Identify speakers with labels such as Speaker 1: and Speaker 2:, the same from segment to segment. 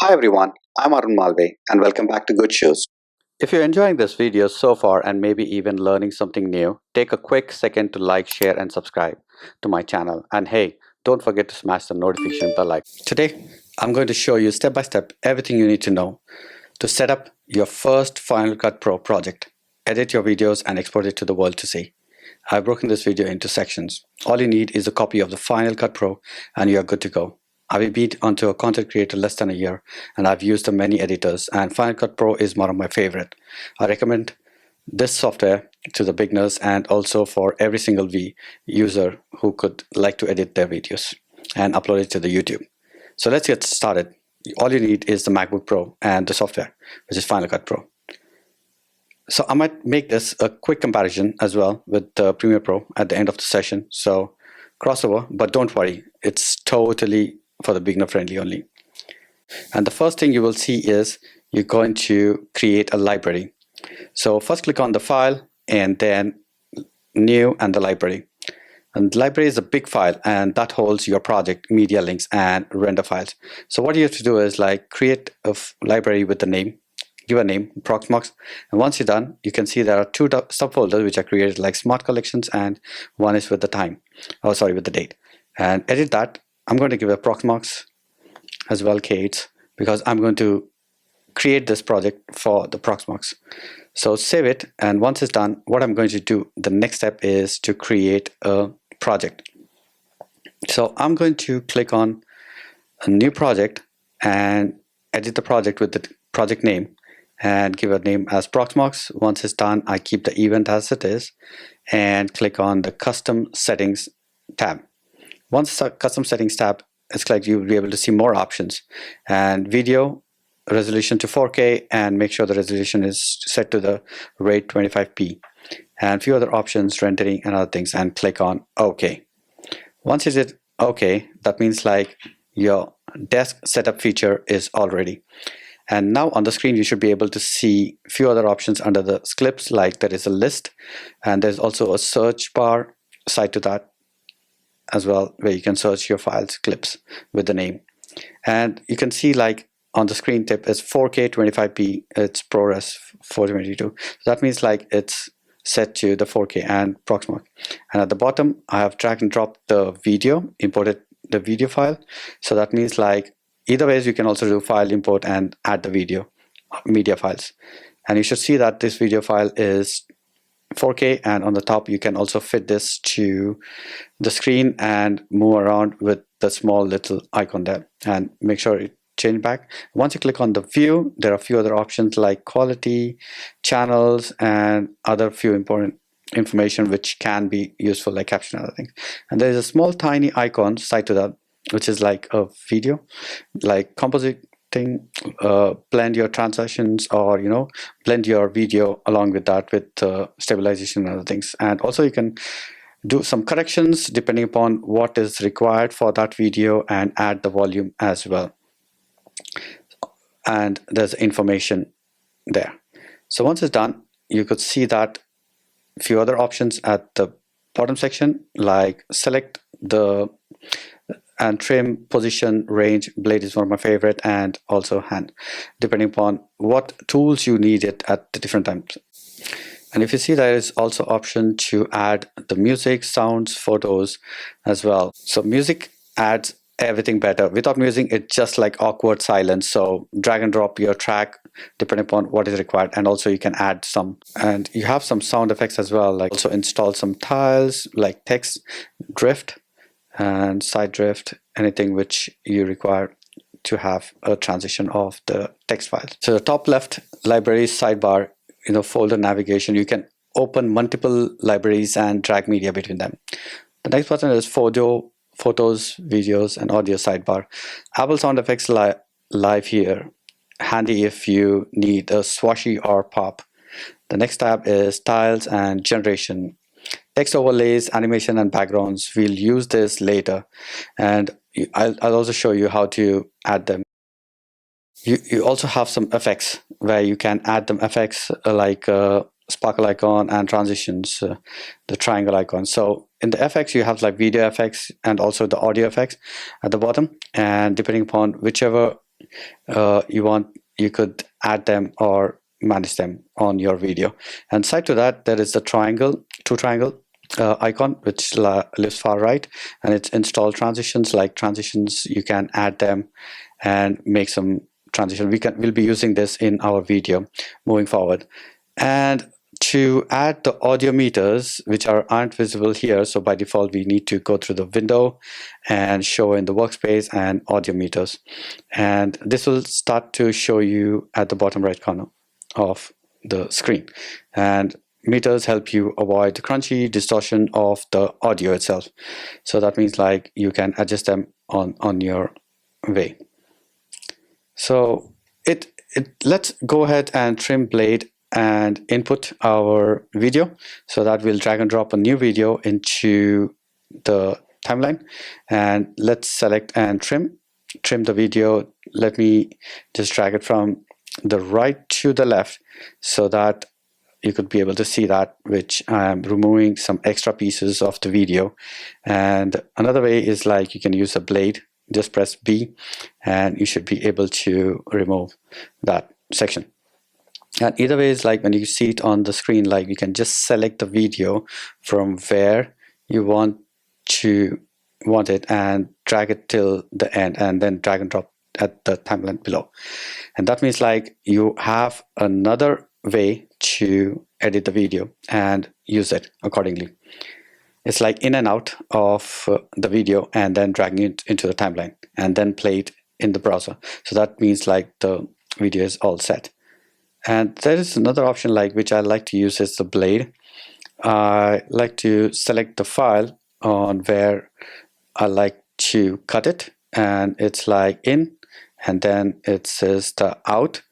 Speaker 1: Hi everyone, I'm Arun Malve and welcome back to Gudshuis. If you're enjoying this video so far and maybe even learning something new, take a quick second to like, share and subscribe to my channel. And hey, don't forget to smash the notification bell icon. Today, I'm going to show you step by step everything you need to know to set up your first Final Cut Pro project. Edit your videos and export it to the world to see. I've broken this video into sections. All you need is a copy of the Final Cut Pro and you're good to go. I've been onto a content creator less than a year and I've used many editors, and Final Cut Pro is one of my favorite. I recommend this software to the beginners and also for every single user who could like to edit their videos and upload it to the YouTube. So let's get started. All you need is the MacBook Pro and the software, which is Final Cut Pro. So I might make this a quick comparison as well with Premiere Pro at the end of the session. So crossover, but don't worry, it's totally for the beginner friendly only. And the first thing you will see is you're going to create a library. So first click on the file and then new and the library. And the library is a big file and that holds your project, media links and render files. So what you have to do is like create a library with the name, give a name, Proxmox, and once you're done, you can see there are two subfolders which are created like Smart Collections, and one is with the time, with the date. And edit that. I'm going to give a Proxmox as well, Kate, because I'm going to create this project for the Proxmox. So save it, and once it's done, what I'm going to do, the next step is to create a project. So I'm going to click on a new project and edit the project with the project name and give a name as Proxmox. Once it's done, I keep the event as it is and click on the custom settings tab. Once the custom settings tab is clicked, you'll be able to see more options and video resolution to 4K, and make sure the resolution is set to the rate 25p, and a few other options, rendering and other things, and click on OK. Once you did OK, that means like your desk setup feature is all ready. And now on the screen you should be able to see a few other options under the clips, like there is a list and there's also a search bar side to that as well, where you can search your files, clips with the name. And you can see like on the screen tip is 4K 25p, it's ProRes 422. So that means like it's set to the 4K and Proxmox. And at the bottom I have drag and dropped the video, imported the video file. So that means like either ways you can also do file import and add the video media files. And you should see that this video file is 4K, and on the top you can also fit this to the screen and move around with the small little icon there, and make sure it change back. Once you click on the view, there are a few other options like quality, channels, and other few important information which can be useful, like caption and other things. And there is a small tiny icon side to that, which is like a video, like compositing, blend your transitions, or blend your video along with that with stabilization and other things. And also you can do some corrections depending upon what is required for that video and add the volume as well. And there's information there. So once it's done, you could see that a few other options at the bottom section, like select the and trim, position, range, blade is one of my favorite, and also hand, depending upon what tools you need it at the different times. And if you see, there is also option to add the music, sounds, photos as well. So music adds everything better. Without music, it's just like awkward silence. So drag and drop your track depending upon what is required. And also you can add some, and you have some sound effects as well, like also install some tiles like text, drift and side drift, anything which you require to have a transition of the text files. So the top left library sidebar, folder navigation, you can open multiple libraries and drag media between them. The next button is photos, videos, and audio sidebar. Apple sound effects live here, handy if you need a swashy or pop. The next tab is tiles and generation. Text overlays, animation, and backgrounds. We'll use this later, and I'll also show you how to add them. You also have some effects where you can add them effects like sparkle icon and transitions, the triangle icon. So in the effects you have like video effects and also the audio effects at the bottom, and depending upon whichever you could add them or manage them on your video. And side to that, there is the two triangle icon, which lives far right, and it's install transitions. Like transitions, you can add them and make some transition. We'll be using this in our video moving forward. And to add the audio meters, which aren't visible here, so by default we need to go through the window and show in the workspace and audio meters, and this will start to show you at the bottom right corner of the screen. And meters help you avoid the crunchy distortion of the audio itself, so that means like you can adjust them on your way. So let's go ahead and trim blade and input our video, so that we'll drag and drop a new video into the timeline. And let's select and trim the video. Let me just drag it from the right to the left, so that you could be able to see that, which I'm removing some extra pieces of the video. And another way is like you can use a blade, just press B and you should be able to remove that section. And either way is like when you see it on the screen, like you can just select the video from where you want it and drag it till the end, and then drag and drop at the timeline below. And that means like you have another way to edit the video and use it accordingly. It's like in and out of the video and then dragging it into the timeline and then play it in the browser. So that means like the video is all set. And there is another option like which I like to use is the blade. I like to select the file on where I like to cut it, and it's like in, and then it says the out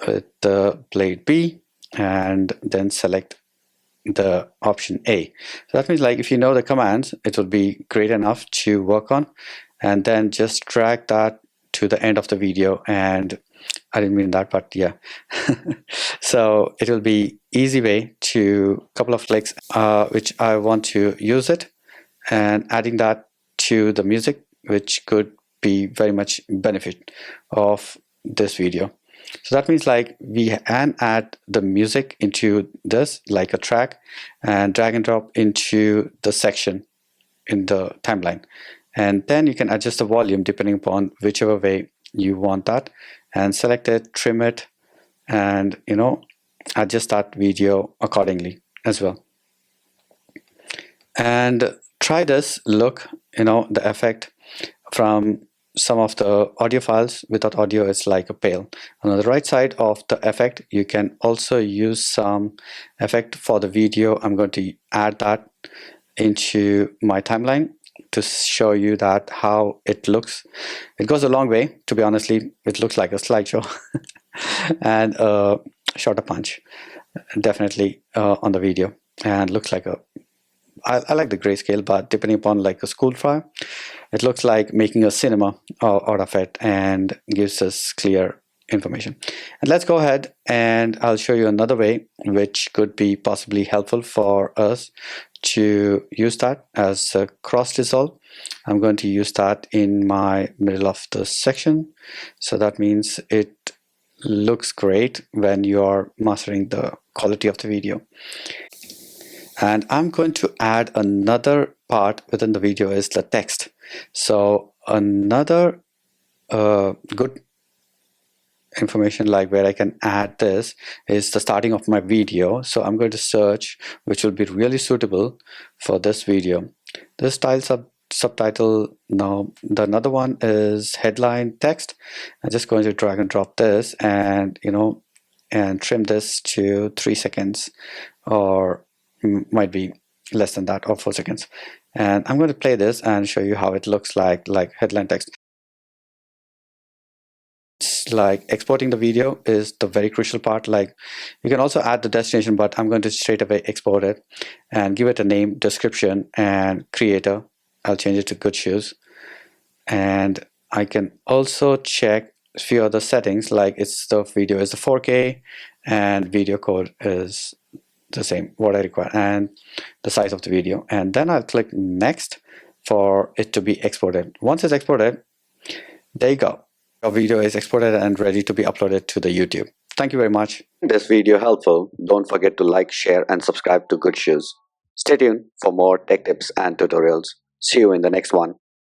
Speaker 1: with the blade B, and then select the option A. So that means like if you know the commands, it will be great enough to work on, and then just drag that to the end of the video. And I didn't mean that, but yeah. So it will be easy way to couple of clicks, which I want to use it, and adding that to the music, which could be very much benefit of this video. So that means like we can add the music into this like a track and drag and drop into the section in the timeline, and then you can adjust the volume depending upon whichever way you want that, and select it, trim it, and adjust that video accordingly as well. And try this look, the effect from some of the audio files. Without audio, it's like a pale. On the right side of the effect, you can also use some effect for the video. I'm going to add that into my timeline to show you that how it looks. It goes a long way, to be honestly. It looks like a slideshow and a shorter punch definitely on the video, and looks like a I like the grayscale, but depending upon like a school file, it looks like making a cinema out of it and gives us clear information. And let's go ahead and I'll show you another way which could be possibly helpful for us to use that as a cross dissolve. I'm going to use that in my middle of the section, so that means it looks great when you are mastering the quality of the video. And I'm going to add another part within the video is the text. So another good information like where I can add this is the starting of my video. So I'm going to search which will be really suitable for this video. This style subtitle. Now the another one is headline text. I'm just going to drag and drop this and and trim this to 3 seconds, or might be less than that, or 4 seconds. And I'm going to play this and show you how it looks like headline text. It's like exporting the video is the very crucial part. Like you can also add the destination, but I'm going to straight away export it and give it a name, description, and creator. I'll change it to gudshuis. And I can also check a few other settings, like the video is the 4K and video code is the same what I require, and the size of the video. And then I'll click next for it to be exported. Once it's exported, there you go. Your video is exported and ready to be uploaded to the YouTube. Thank you very much. This video helpful. Don't forget to like, share, and subscribe to Good Shoes. Stay tuned for more tech tips and tutorials. See you in the next one.